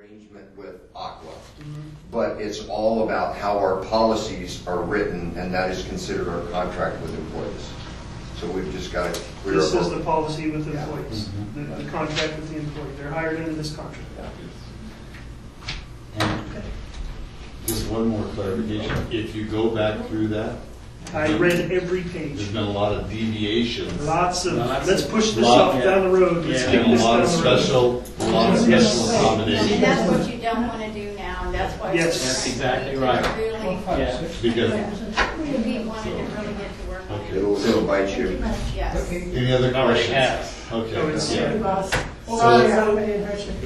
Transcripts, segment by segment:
arrangement with Aqua, but it's all about how our policies are written, and that is considered our contract with employees. So we've just got to clear This up. is the policy with the employees, the contract with the employee. They're hired into this contract. And just one more clarification. If you go back through that, I read every page. there's been a lot of deviations. Lots of, let's push this off down the road. Let's There's kick been this a lot down of the road. special accommodations. And that's what you don't want to do now, and that's why. Yes. That's exactly right. Really, Because, we wanted to really get to work on it. It'll bite you. Yes. any other Already questions? has. Okay. Oh, it's- Yeah. So,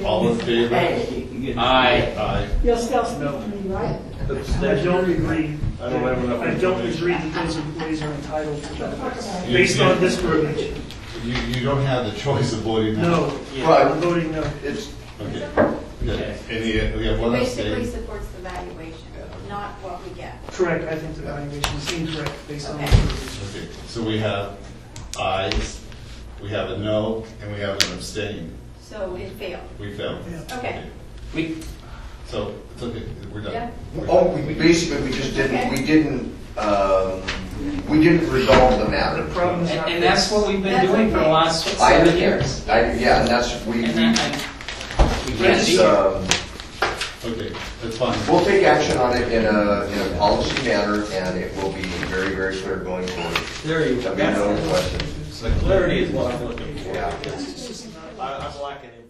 All in favor? Aye. Aye. you'll still speak to me, right? I don't agree. I don't have enough I don't information. agree that those employees are entitled to that, You- based on this verbiage. You don't have the choice of voting now? No, But I'm voting no. it's, Okay. Good. Any, we have It one basically abstain. supports the valuation, not what we get. Correct, I think the valuation is incorrect based on this Okay. verbiage. Okay, so we have ayes, we have a no, and we have an abstain. So it failed. We failed. Okay. We, So, it's okay, we're done. Yeah. oh, we basically, we just didn't, we didn't resolve the The matter. problem is not. and that's what we've been That's doing for the okay. last I 7 understand. years. Yeah, and that's, we can't it's, be- Okay, that's fine. we'll take action on it in a policy manner, and it will be very, very clear going forward. There you There'll go. be no questions. The clarity is what I'm looking for. Yeah. It's just not. I'm lacking information.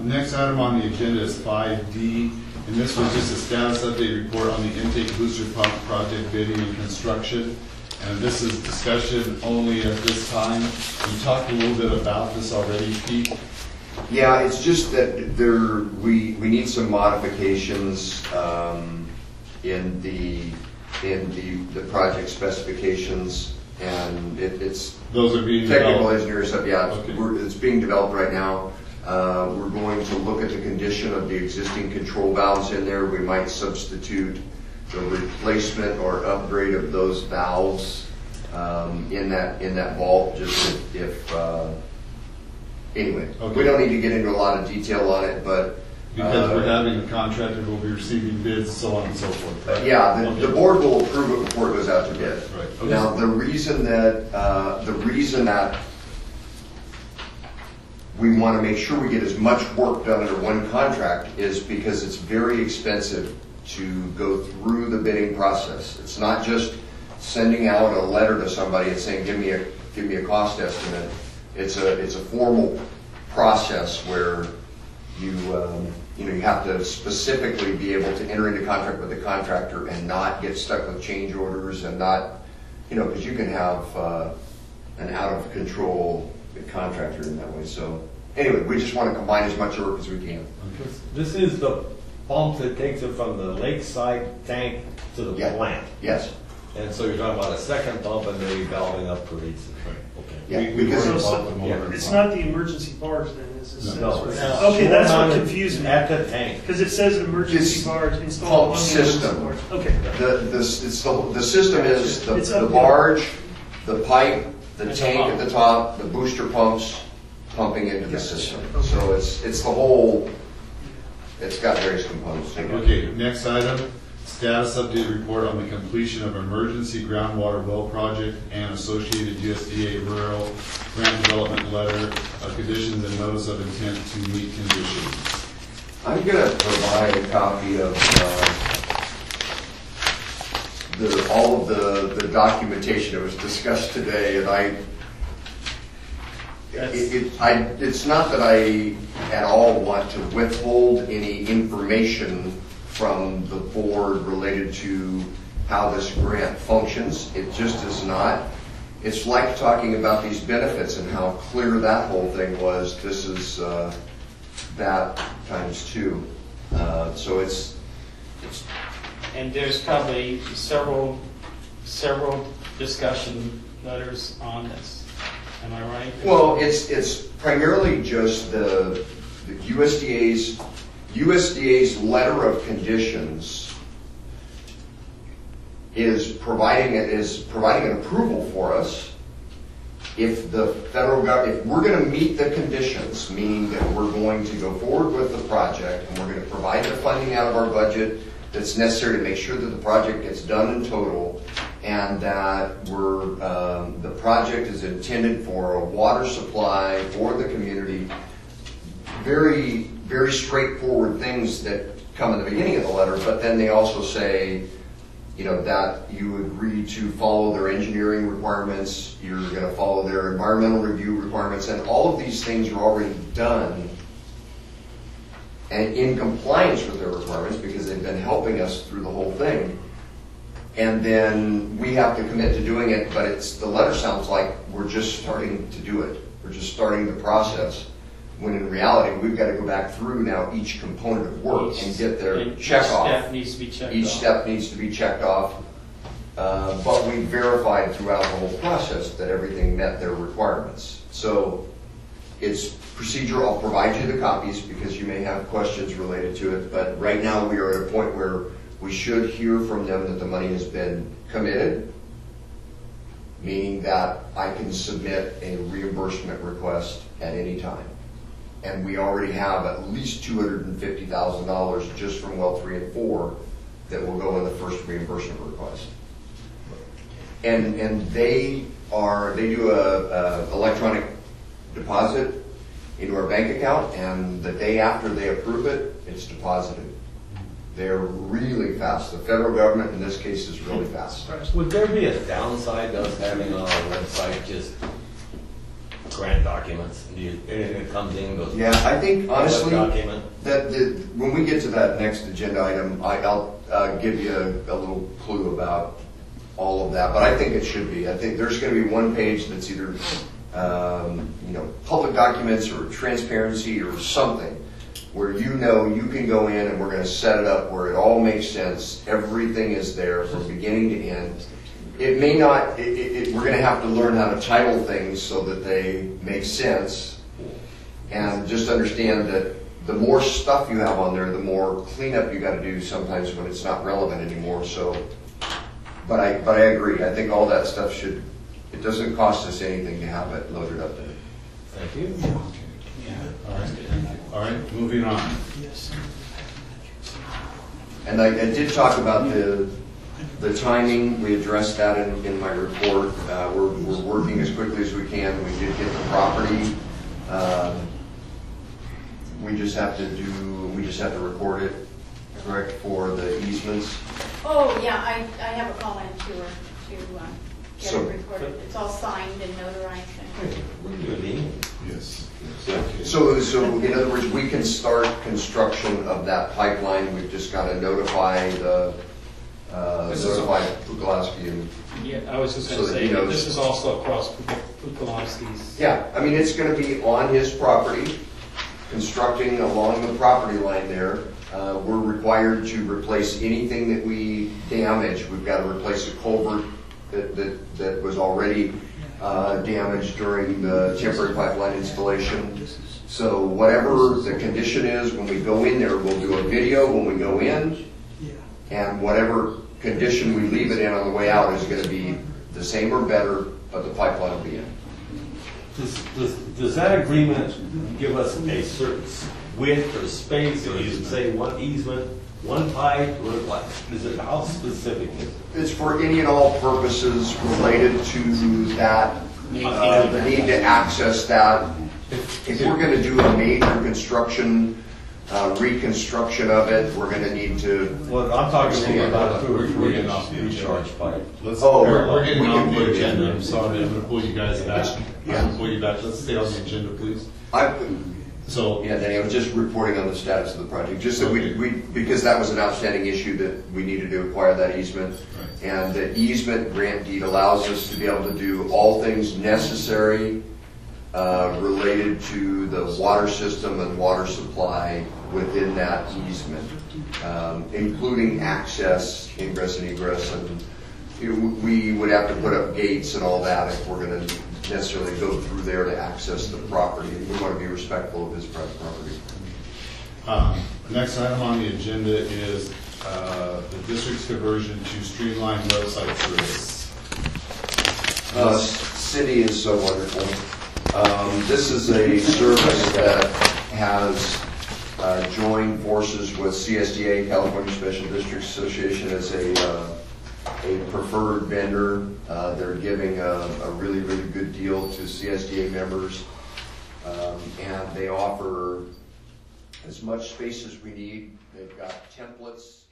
Next item on the agenda is 5D, and this was just a status update report on the intake booster pump project bidding and construction. And this is discussion only at this time. You talked a little bit about this already, Pete. Yeah, it's just that we need some modifications in the project specifications, and it's Those are being technical developed. engineer stuff. Yeah, Okay. it's being developed right now. We're going to look at the condition of the existing control valves in there. We might substitute the replacement or upgrade of those valves in that vault. Just if anyway, Okay. we don't need to get into a lot of detail on it, but Because we're having a contractor who will be receiving bids, so on and so forth. Right? yeah, the Okay. board will approve it before it goes out to bid. Right. Okay. Now, the reason that we want to make sure we get as much work done under one contract is because it's very expensive to go through the bidding process. It's not just sending out a letter to somebody and saying, give me a cost estimate. It's a formal process where you have to specifically be able to enter into contract with the contractor and not get stuck with change orders and not, because you can have an out of control contractor in that way. So anyway, we just want to combine as much work as we can. This is the pump that takes it from the lakeside tank to the Yeah. plant. Yes. And so you're talking about a second pump and then you're valving up for each. Okay. Yeah, We because worry So- about the motor. It's not the emergency bars then, is this? No. Okay, that's what confused me. At the tank. Because it says emergency It's bars installed on pump the emergency system. bars. Okay. The system is It's the up barge, the pipe, the It's tank a at the top, the booster pumps pumping into the system. So it's the whole, it's got various components. Okay, next item, status update report on the completion of emergency groundwater well project and associated USDA rural grant development letter of conditions and notice of intent to meet conditions. I'm going to provide a copy of all of the documentation that was discussed today, and It's not that I at all want to withhold any information from the board related to how this grant functions. It just is not. It's like talking about these benefits and how clear that whole thing was. This is that times 2. So it's. And there's probably several discussion letters on this. Am I right? Well, it's primarily just the USDA's letter of conditions is providing an approval for us. If the federal government, if we're going to meet the conditions, meaning that we're going to go forward with the project and we're going to provide the funding out of our budget that's necessary to make sure that the project gets done in total, and that the project is intended for a water supply for the community. Very, very straightforward things that come in the beginning of the letter, but then they also say, that you agree to follow their engineering requirements, you're going to follow their environmental review requirements, and all of these things are already done and in compliance with their requirements because they've been helping us through the whole thing. And then we have to commit to doing it, but the letter sounds like we're just starting to do it. We're just starting the process. When in reality, we've got to go back through now each component of work and get their check off. Each step needs to be checked off. Each step needs to be checked off. But we verified throughout the whole process that everything met their requirements. So it's procedural. I'll provide you the copies because you may have questions related to it. But right now we are at a point where we should hear from them that the money has been committed, meaning that I can submit a reimbursement request at any time. And we already have at least $250,000 just from well 3 and 4 that will go in the first reimbursement request. And they do a electronic deposit into our bank account, and the day after they approve it, it's deposited. They're really fast. The federal government in this case is really fast. Would there be a downside to us having on our website just grant documents? Anything that comes in goes. Yeah, I think honestly document. that when we get to that next agenda item, I'll give you a little clue about all of that. But I think it should be. I think there's going to be one page that's either public documents or transparency or something, where you can go in and we're going to set it up where it all makes sense. Everything is there from beginning to end. It may not, we're going to have to learn how to title things so that they make sense. And just understand that the more stuff you have on there, the more cleanup you got to do sometimes when it's not relevant anymore. So, but I agree. I think all that stuff it doesn't cost us anything to have it loaded up there. Thank you. All right, moving on. And I did talk about the timing. We addressed that in my report. We're working as quickly as we can. We did get the property. We just have to record it, correct, for the easements. Oh, yeah, I have a call in to her to get So- it recorded. It's all signed and notarized. Yes. So in other words, we can start construction of that pipeline. We've just got to notify Pukalowski and. Yeah, I was just So going to that say, he knows. this is also across Pukalowski's. Yeah, I mean, it's going to be on his property, constructing along the property line there. We're required to replace anything that we damage. We've got to replace a culvert that was already damaged during the temporary pipeline installation. So whatever the condition is when we go in there, we'll do a video when we go in, and whatever condition we leave it in on the way out is going to be the same or better, but the pipeline will be in. Does that agreement give us a certain width or space, or does it say one easement, one pipe, or what? Is it, how specific is it? It's for any and all purposes related to that, the need to access that. If we're going to do a major construction, reconstruction of it, we're going to need to. Well, I'm talking about We're getting off the recharge pipe. Let's, Oh, we're getting we can off put the it in agenda. there. I'm sorry, I'm going to pull you guys back. Yeah. Before you back, let's stay on the agenda, please. So, Yeah, Danny, I was just reporting on the status of the project, just that we because that was an outstanding issue that we needed to acquire that easement. Right. And the easement grant deed allows us to be able to do all things necessary related to the water system and water supply within that easement, including access, ingress and egress, and we would have to put up gates and all that if we're going to necessarily go through there to access the property. We want to be respectful of his private property. next item on the agenda is the district's conversion to streamlined website service. City is so wonderful. This is a service that has joined forces with CSDA, California Special Districts Association, as a preferred vendor. They're giving a really, really good deal to CSDA members, and they offer as much space as we need. They've got templates